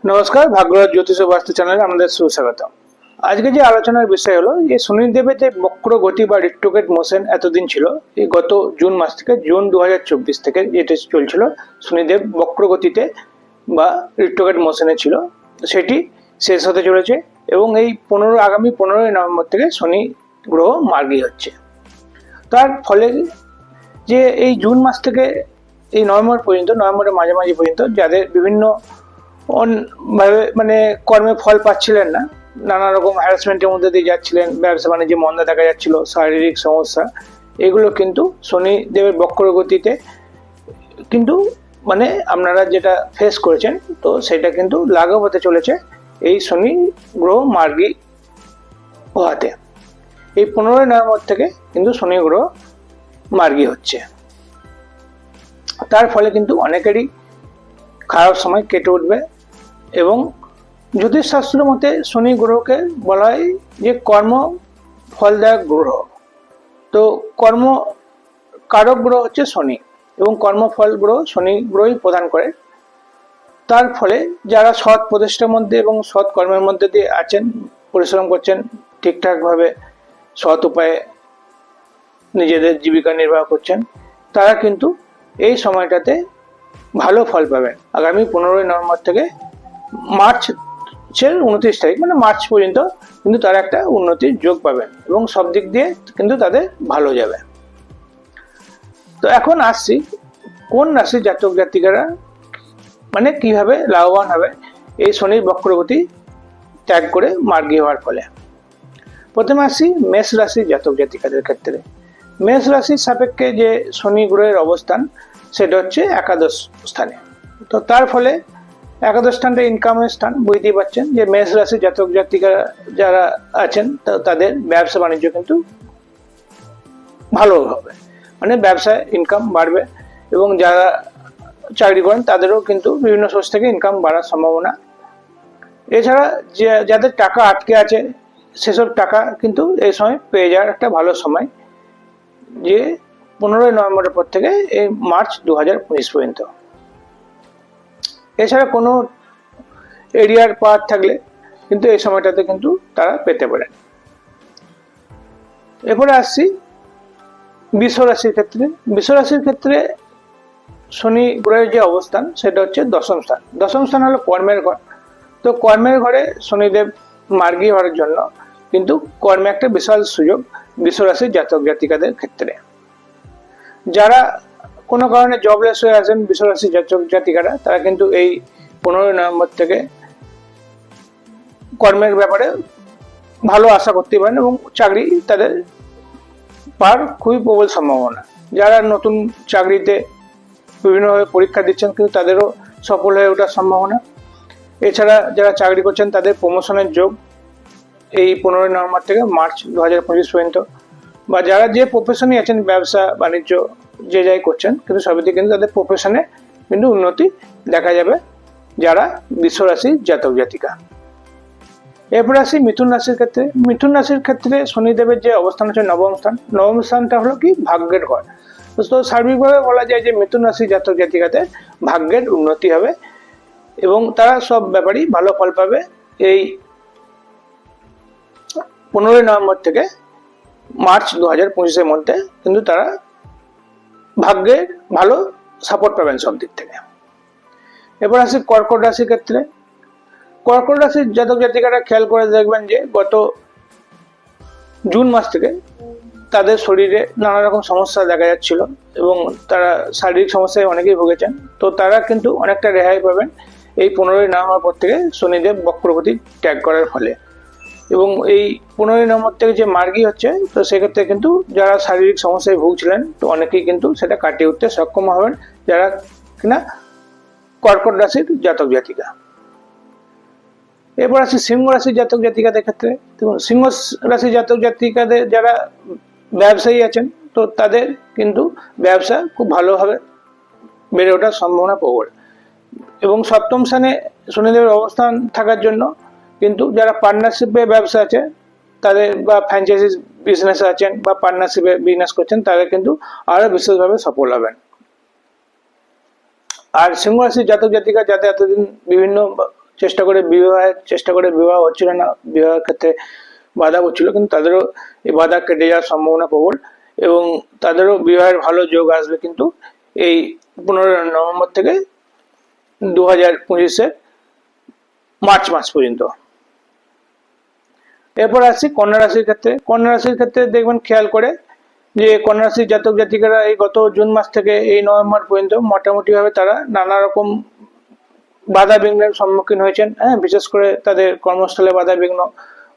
নমস্কার, ভাগ্যরাজ জ্যোতিষ ও বাস্তু চ্যানেলে আমাদের সুস্বাগত। আজকে যে আলোচনার বিষয় হলো যে শনিদেবের যে বক্র গতি বা রিট্রোগ্রেড মোশন এতদিন ছিল, এই গত জুন মাস থেকে জুন 2024 থেকে যেটা চলছিল শনিদেব বক্র গতিতে বা রিট্রোগ্রেড মোশনে ছিল, সেটি শেষ হতে চলেছে এবং এই আগামী 15ই নভেম্বর থেকে শনি গ্রহ মার্গী হচ্ছে। তার ফলে যে এই জুন মাস থেকে এই নভেম্বর পর্যন্ত, নভেম্বরের মাঝামাঝি পর্যন্ত যাদের বিভিন্ন ভাবে মানে কর্মে ফল পাচ্ছিলেন না, নানা রকম হ্যারাসমেন্টের মধ্যে দিয়ে যাচ্ছিলেন, ব্যবসা বাণিজ্যে মন্দা দেখা যাচ্ছিল, শারীরিক সমস্যা, এগুলো কিন্তু শনিদেবের বক্রগতিতে কিন্তু মানে আপনারা যেটা ফেস করেছেন, তো সেটা কিন্তু লাঘব হতে চলেছে এই শনি গ্রহ মার্গী হওয়াতে। এই 15ই নভেম্বর থেকে কিন্তু শনি গ্রহ মার্গী হচ্ছে। তার ফলে কিন্তু অনেকেরই খারাপ সময় কেটে উঠবে এবং জ্যোতিষশাস্ত্র মতে শনি গ্রহকে বলা হয় যে কর্ম ফলদায়ক গ্রহ। তো কর্ম কারক গ্রহ হচ্ছে শনি এবং কর্মফল গ্রহ শনি গ্রহই প্রদান করে। তার ফলে যারা সৎ প্রচেষ্টার মধ্যে এবং সৎ কর্মের মধ্যে দিয়ে আছেন, পরিশ্রম করছেন, ঠিকঠাকভাবে সৎ উপায়ে নিজেদের জীবিকা নির্বাহ করছেন, তারা কিন্তু এই সময়টাতে ভালো ফল পাবেন। আগামী 15ই নভেম্বর থেকে মার্চের 29 তারিখ মানে মার্চ পর্যন্ত কিন্তু তারা একটা উন্নতির যোগ পাবেন এবং সব দিক দিয়ে কিন্তু তাদের ভালো যাবে। তো এখন আসছি কোন রাশির জাতক জাতিকারা মানে কিভাবে লাভবান হবে এই শনির বক্রগতি ত্যাগ করে মার্গী হওয়ার ফলে। প্রথমে আসছি মেষ রাশির জাতক জাতিকাদের ক্ষেত্রে। মেষ রাশির সাপেক্ষে যে শনি গ্রহের অবস্থান সেটা হচ্ছে একাদশ স্থানে। তো তার ফলে একাদশ স্থানটা ইনকামের স্থান, বুঝতেই পারছেন যে মেষ রাশির জাতক জাতিকা যারা আছেন তাদের ব্যবসা বাণিজ্য কিন্তু ভালো হবে, মানে ব্যবসায় ইনকাম বাড়বে এবং যারা চাকরি করেন তাদেরও কিন্তু বিভিন্ন সোর্স থেকে ইনকাম বাড়ার সম্ভাবনা। এছাড়া যাদের টাকা আটকে আছে সেসব টাকা কিন্তু এই সময় পেয়ে যাওয়ার একটা ভালো সময়, যে 15ই নভেম্বরের পর থেকে এই মার্চ 2025 পর্যন্ত। এছাড়া কোনো এরিয়ার পাওয়ার থাকলে কিন্তু এই সময়টাতে কিন্তু তারা পেতে পারেন। এরপরে আসছি বৃষ রাশির ক্ষেত্রে। বৃষ রাশির ক্ষেত্রে শনি গ্রহের যে অবস্থান সেটা হচ্ছে দশম স্থান। দশম স্থান হলো কর্মের ঘর। তো কর্মের ঘরে শনিদেব মার্গী হওয়ার জন্য কিন্তু কর্মে একটা বিশাল সুযোগ বৃষ রাশির জাতক জাতিকাদের ক্ষেত্রে। যারা কোনো কারণে জবলেস হয়ে আছেন বৃষ রাশির জাতক জাতিকারা, তারা কিন্তু এই 15ই নভেম্বর থেকে কর্মের ব্যাপারে ভালো আশা করতে পারেন এবং চাকরি তাদের পাওয়ার খুবই প্রবল সম্ভাবনা। যারা নতুন চাকরিতে বিভিন্নভাবে পরীক্ষা দিচ্ছেন কিন্তু তাদেরও সফল হয়ে ওঠার সম্ভাবনা। এছাড়া যারা চাকরি করছেন তাদের প্রমোশনের যোগ এই 15ই নভেম্বর থেকে মার্চ 2025 পর্যন্ত। বা যারা যে প্রফেশনে আছেন, ব্যবসা বাণিজ্য যে যাই করছেন, কিন্তু সবই কিন্তু তাদের প্রফেশনে কিন্তু উন্নতি দেখা যাবে যারা বৃষ রাশির জাতক জাতিকা। এরপরে আসি মিথুন রাশির ক্ষেত্রে। মিথুন রাশির ক্ষেত্রে শনিদেবের যে অবস্থান হচ্ছে নবম স্থান। নবম স্থানটা হলো কি ভাগ্যের ঘর। তো সার্বিকভাবে বলা যায় যে মিথুন রাশির জাতক জাতিকাদের ভাগ্যের উন্নতি হবে এবং তারা সব ব্যাপারেই ভালো ফল পাবে এই 15ই নভেম্বর থেকে মার্চ 2025-এর মধ্যে কিন্তু তারা ভাগ্যের ভালো সাপোর্ট পাবেন সব দিক থেকে। এবার আসি কর্কট রাশির ক্ষেত্রে। কর্কট রাশির জাতক জাতিকারা খেয়াল করে দেখবেন যে গত জুন মাস থেকে তাদের শরীরে নানা রকম সমস্যা দেখা যাচ্ছিল এবং তারা শারীরিক সমস্যায় অনেকেই ভুগেছেন। তো তারা কিন্তু অনেকটা রেহাই পাবেন এই 15ই নভেম্বর পর থেকে শনিদেব বক্রগতি ত্যাগ করার ফলে। এবং এই 15ই নভেম্বর থেকে যে মার্গী হচ্ছে, তো সেক্ষেত্রে কিন্তু যারা শারীরিক সমস্যায় ভুগছিলেন তো অনেকেই কিন্তু সেটা কাটিয়ে উঠতে সক্ষম হবেন, যারা কিনা কর্কট রাশির জাতক জাতিকা। এরপর আসি সিংহ রাশির জাতক জাতিকাদের ক্ষেত্রে। সিংহ রাশির জাতক জাতিকাদের যারা ব্যবসায়ী আছেন, তো তাদের কিন্তু ব্যবসা খুব ভালোভাবে বেড়ে ওঠার সম্ভাবনা প্রবল এবং সপ্তম স্থানে শনিদেবের অবস্থান থাকার জন্য কিন্তু যারা পার্টনারশিপে ব্যবসা আছে তাদের, বা ফ্র্যাঞ্চাইজি বিজনেস আছেন বা পার্টনারশিপে বিজনেস করছেন, তারা কিন্তু আরো বিশেষভাবে সফল হবেন। আর সিংহ রাশির জাতক জাতিকা যাতে এতদিন বিভিন্ন চেষ্টা করে বিবাহ হচ্ছিল না, বিবাহের ক্ষেত্রে বাধা পড়ছিল, কিন্তু তাদেরও এই বাধা কেটে যাওয়ার সম্ভাবনা প্রবল এবং তাদেরও বিবাহের ভালো যোগ আসবে কিন্তু এই 15 নভেম্বর থেকে 2025 মার্চ মাস পর্যন্ত। এরপর আসছি কন্যা রাশির ক্ষেত্রে। কন্যা রাশির ক্ষেত্রে দেখবেন খেয়াল করে যে কন্যা রাশির জাতক জাতিকারা এই গত জুন মাস থেকে এই নভেম্বর পর্যন্ত মোটামুটি ভাবে তারা নানা রকম বাধা বিঘ্নের সম্মুখীন হয়েছেন। হ্যাঁ, বিশেষ করে তাদের কর্মস্থলে বাধা বিঘ্ন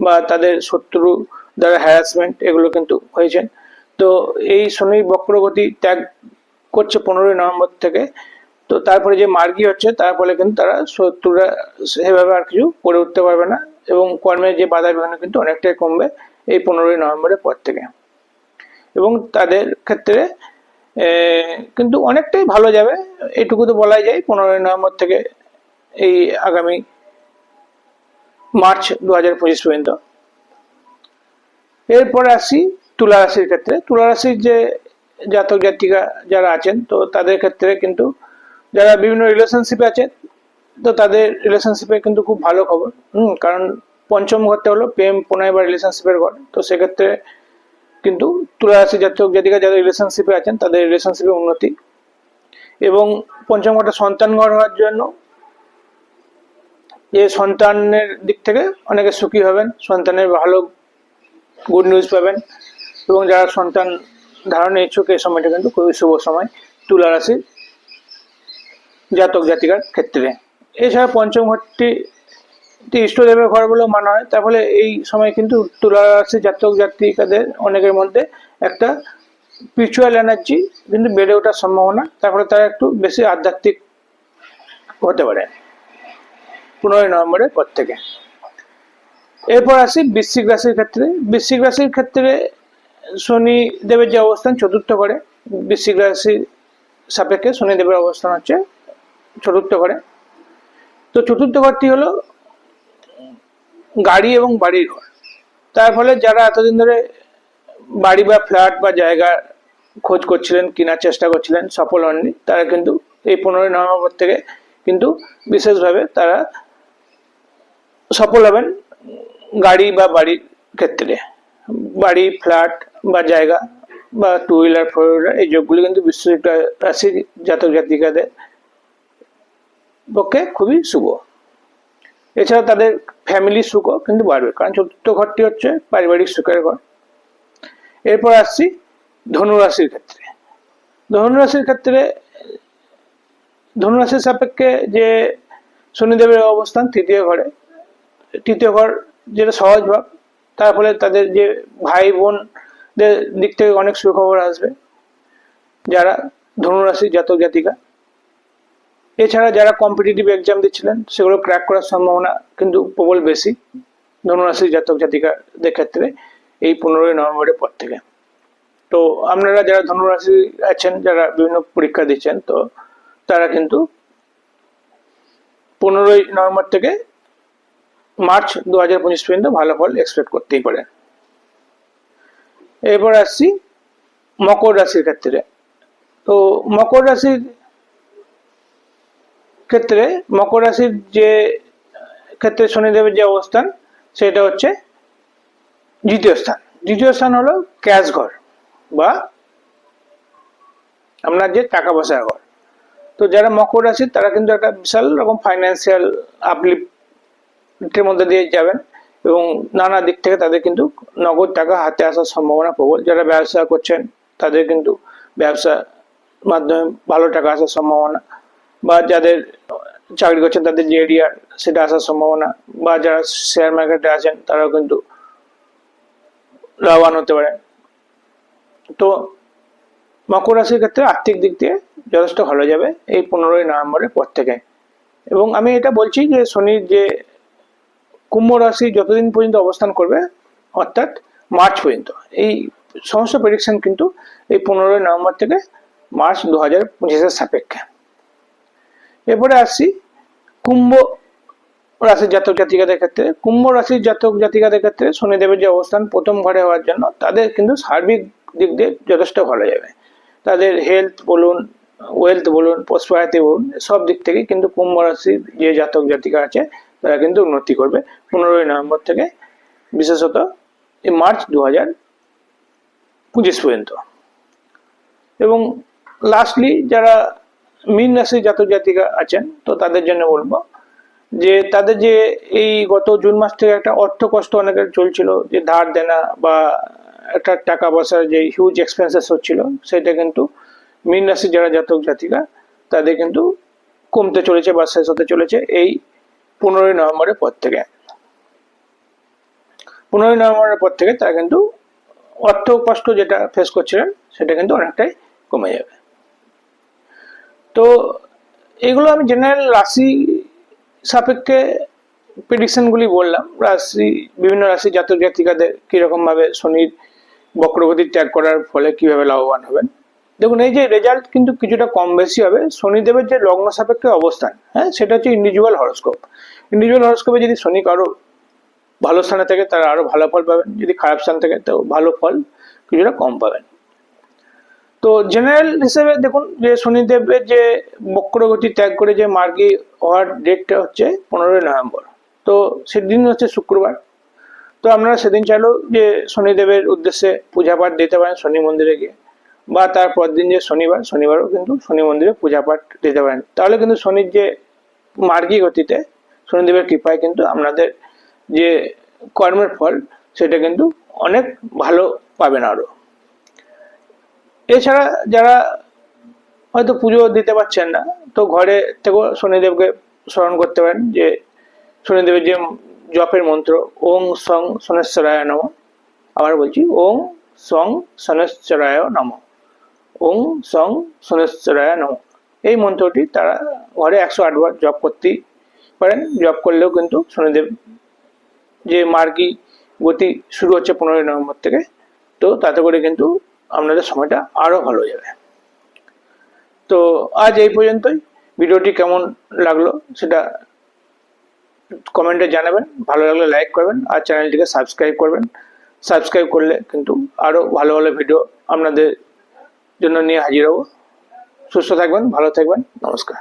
বা তাদের শত্রু দ্বারা হ্যারাসমেন্ট এগুলো কিন্তু হয়েছেন। তো এই শনির বক্রগতি ত্যাগ করছে 15 নভেম্বর থেকে। তো তারপরে যে মার্গী হচ্ছে তার ফলে কিন্তু তারা শত্রুরা সেভাবে আর কিছু করে উঠতে পারবে না এবং কর্মের যে বাধা বিঘ্ন কিন্তু অনেকটাই কমবে এই 15 নভেম্বরের পর থেকে এবং তাদের ক্ষেত্রে কিন্তু অনেকটাই ভালো যাবে, এটুকু তো বলাই যায়। 15 নভেম্বর থেকে এই আগামী মার্চ 2025 পর্যন্ত। এরপরে আসি তুলা রাশির ক্ষেত্রে। তুলা রাশির যে জাতক জাতিকা যারা আছেন তো তাদের ক্ষেত্রে কিন্তু যারা বিভিন্ন রিলেশনশিপে আছে তো তাদের রিলেশনশিপে কিন্তু খুব ভালো খবর। কারণ পঞ্চম ঘরটা হলো প্রেম প্রণয় বা রিলেশনশিপের ঘর। তো সেক্ষেত্রে কিন্তু তুলা রাশি জাতক জাতিকা যারা রিলেশনশিপে আছেন তাদের রিলেশনশিপে উন্নতি এবং পঞ্চম ঘরটা সন্তান ঘর হওয়ার জন্য যে সন্তানের দিক থেকে অনেকে সুখী হবেন, সন্তানের ভালো গুড নিউজ পাবেন এবং যারা সন্তান ধারণের ইচ্ছুক এই সময়টা কিন্তু খুবই শুভ সময় তুলা রাশির জাতক জাতিকার ক্ষেত্রে। এছাড়া পঞ্চম ঘরটি ইষ্টদেবের ঘর বলেও মানা হয়, তার ফলে এই সময় কিন্তু তুলা রাশির জাতক জাতিকাদের অনেকের মধ্যে একটা স্পিরিচুয়াল এনার্জি কিন্তু বেড়ে ওঠার সম্ভাবনা, তার ফলে তারা একটু বেশি আধ্যাত্মিক হতে পারে 15 নভেম্বরের পর থেকে। এরপর আসি বৃশ্চিক রাশির ক্ষেত্রে। বৃশ্চিক রাশির ক্ষেত্রে শনি দেবের যে অবস্থান চতুর্থ ঘরে, বৃশ্চিক রাশির সাপেক্ষে শনি দেবের অবস্থান হচ্ছে চতুর্থ ঘরে। তো চতুর্থ ঘরটি হলো গাড়ি এবং বাড়ির ঘর। তার ফলে যারা এতদিন ধরে বাড়ি বা ফ্ল্যাট বা জায়গা খোঁজ করছিলেন, কেনার চেষ্টা করছিলেন, সফল হননি, তারা কিন্তু এই 15 নভেম্বর থেকে কিন্তু বিশেষভাবে তারা সফল হবেন গাড়ি বা বাড়ির ক্ষেত্রে। বাড়ি, ফ্ল্যাট বা জায়গা বা 2 হুইলার 4 হুইলার এই যোগগুলি কিন্তু বৃশ্চিক রাশির জাতক জাতিকাদের পক্ষে খুবই শুভ। এছাড়া তাদের ফ্যামিলি সুখও কিন্তু বাড়বে, কারণ চতুর্থ ঘরটি হচ্ছে পারিবারিক সুখের ঘর। এরপর আসছি ধনুরাশির ক্ষেত্রে। ধনুরাশির ক্ষেত্রে ধনুরাশির সাপেক্ষে যে শনিদেবের অবস্থান তৃতীয় ঘরে, তৃতীয় ঘর যেটা সহজ ভাব, তার ফলে তাদের যে ভাই বোনদের দিক থেকে অনেক সুখবর আসবে যারা ধনুরাশির জাতক জাতিকা। এছাড়া যারা কম্পিটিটিভ এক্সাম দিচ্ছিলেন সেগুলো ক্র্যাক করার সম্ভাবনা কিন্তু প্রবল বেশি ধনুরাশির জাতক জাতিকাদের ক্ষেত্রে এই 15 নভেম্বরের পর থেকে। তো আপনারা যারা ধনুরাশি আছেন, যারা বিভিন্ন পরীক্ষা দিচ্ছেন, তো তারা কিন্তু 15 নভেম্বর থেকে মার্চ 2025 পর্যন্ত ভালো ফল এক্সপেক্ট করতেই পারেন। এরপর আসছি মকর রাশির ক্ষেত্রে। তো মকর রাশির ক্ষেত্রে, মকর রাশির যে ক্ষেত্রে শনিদেবের যে অবস্থান সেটা হচ্ছে দ্বিতীয় স্থান। দ্বিতীয় স্থান হলো ক্যাশ ঘর বা আপনার যে টাকা পয়সার ঘর। তো যারা মকর রাশি তারা কিন্তু একটা বিশাল রকম ফাইন্যান্সিয়াল আপলিফটের মধ্যে দিয়ে যাবেন এবং নানা দিক থেকে তাদের কিন্তু নগদ টাকা হাতে আসার সম্ভাবনা প্রবল। যারা ব্যবসা করছেন তাদের কিন্তু ব্যবসার মাধ্যমে ভালো টাকা আসার সম্ভাবনা, বা যাদের চাকরি করছেন তাদের যে এরিয়ার সেটা আসার সম্ভাবনা, বা যারা শেয়ার মার্কেটে আছেন তারাও কিন্তু লাভবান হতে পারেন। তো মকর রাশির ক্ষেত্রে আর্থিক দিক দিয়ে যথেষ্ট ভালো যাবে এই 15 নভেম্বরের পর থেকে। এবং আমি এটা বলছি যে শনির যে কুম্ভ রাশি যতদিন পর্যন্ত অবস্থান করবে, অর্থাৎ মার্চ পর্যন্ত, এই সমস্ত প্রেডিকশন কিন্তু এই 15 নভেম্বর থেকে মার্চ 2025 সাপেক্ষে। এরপরে আসছি কুম্ভ রাশির জাতক জাতিকাদের ক্ষেত্রে। কুম্ভ রাশির জাতক জাতিকাদের ক্ষেত্রে শনিদেবের যে অবস্থান প্রথম ঘরে হওয়ার জন্য তাদের কিন্তু সার্বিক দিক দিয়ে যথেষ্ট ভালো যাবে। তাদের হেলথ বলুন, ওয়েলথ বলুন, প্রসপারিটি বলুন, সব দিক থেকে কিন্তু কুম্ভ রাশির যে জাতক জাতিকা আছে তারা কিন্তু উন্নতি করবে 15 নভেম্বর থেকে, বিশেষত এই মার্চ 2025 পর্যন্ত। এবং লাস্টলি যারা মীন রাশির জাতক জাতিকা আছেন, তো তাদের জন্য বলবো যে তাদের যে এই গত জুন মাস থেকে একটা অর্থ কষ্ট অনেকের চলছিল, যে ধার দেনা বা একটা টাকা পয়সার যে হিউজ এক্সপেন্সেস হচ্ছিল, সেটা কিন্তু মীন রাশির যারা জাতক জাতিকা তাদের কিন্তু কমতে চলেছে বা শেষ হতে চলেছে এই 15 নভেম্বরের পর থেকে। 15 নভেম্বরের পর থেকে তারা কিন্তু অর্থ কষ্ট যেটা ফেস করছিলেন সেটা কিন্তু অনেকটাই কমে যাবে। তো এগুলো আমি জেনারেল রাশি সাপেক্ষে প্রেডিকশনগুলি বললাম, বিভিন্ন রাশি জাতক জাতিকাদের কিরকম ভাবে শনির বক্রগতি ত্যাগ করার ফলে কিভাবে লাভবান হবেন। দেখুন, এই যে রেজাল্ট কিন্তু কিছুটা কম বেশি হবে শনিদেবের যে লগ্ন সাপেক্ষে অবস্থান, হ্যাঁ, সেটা হচ্ছে ইন্ডিভিজুয়াল হরোস্কোপ। ইন্ডিভিজুয়াল হরোস্কোপে যদি শনি কারো ভালো স্থানে থাকে তারা আরো ভালো ফল পাবেন, যদি খারাপ স্থান থাকে তো ভালো ফল কিছুটা কম পাবেন। তো জেনারেল হিসেবে দেখুন যে শনিদেবের যে বক্রগতি ত্যাগ করে যে মার্গী হওয়ার ডেটটা হচ্ছে 15 নভেম্বর। তো সেদিন হচ্ছে শুক্রবার। তো আপনারা সেদিন চাইলেও যে শনিদেবের উদ্দেশ্যে পূজা পাঠ দিতে পারেন শনি মন্দিরে গিয়ে, বা তারপর দিন যে শনিবারও কিন্তু শনি মন্দিরে পূজা পাঠ দিতে পারেন। তাহলে কিন্তু শনির যে মার্গী গতিতে শনিদেবের কৃপায় কিন্তু আপনাদের যে কর্মের ফল সেটা কিন্তু অনেক ভালো পাবেন আরো। এছাড়া যারা হয়তো পুজো দিতে পারছেন না, তো ঘরে থেকেও শনিদেবকে স্মরণ করতে পারেন, যে শনিদেবের যে জপের মন্ত্র ওং সং শনেশ্বরায় নমঃ, আবার বলছি ওং সং শনেশ্বরায় নমঃ, ওং সং শনেশ্বরায় নমঃ, এই মন্ত্রটি তারা ঘরে 108 বার জপ করতেই পারেন। জপ করলেও কিন্তু শনিদেব যে মার্গী গতি শুরু হচ্ছে 15 নভেম্বর থেকে, তো তাতে করে কিন্তু আপনাদের সময়টা আরো ভালো যাবে। তো আজ এই পর্যন্তই। ভিডিওটি কেমন লাগলো সেটা কমেন্টে জানাবেন, ভালো লাগলে লাইক করবেন আর চ্যানেলটিকে সাবস্ক্রাইব করবেন। সাবস্ক্রাইব করলে কিন্তু আরো ভালো ভালো ভিডিও আপনাদের জন্য নিয়ে হাজির হব। সুস্থ থাকবেন, ভালো থাকবেন, নমস্কার।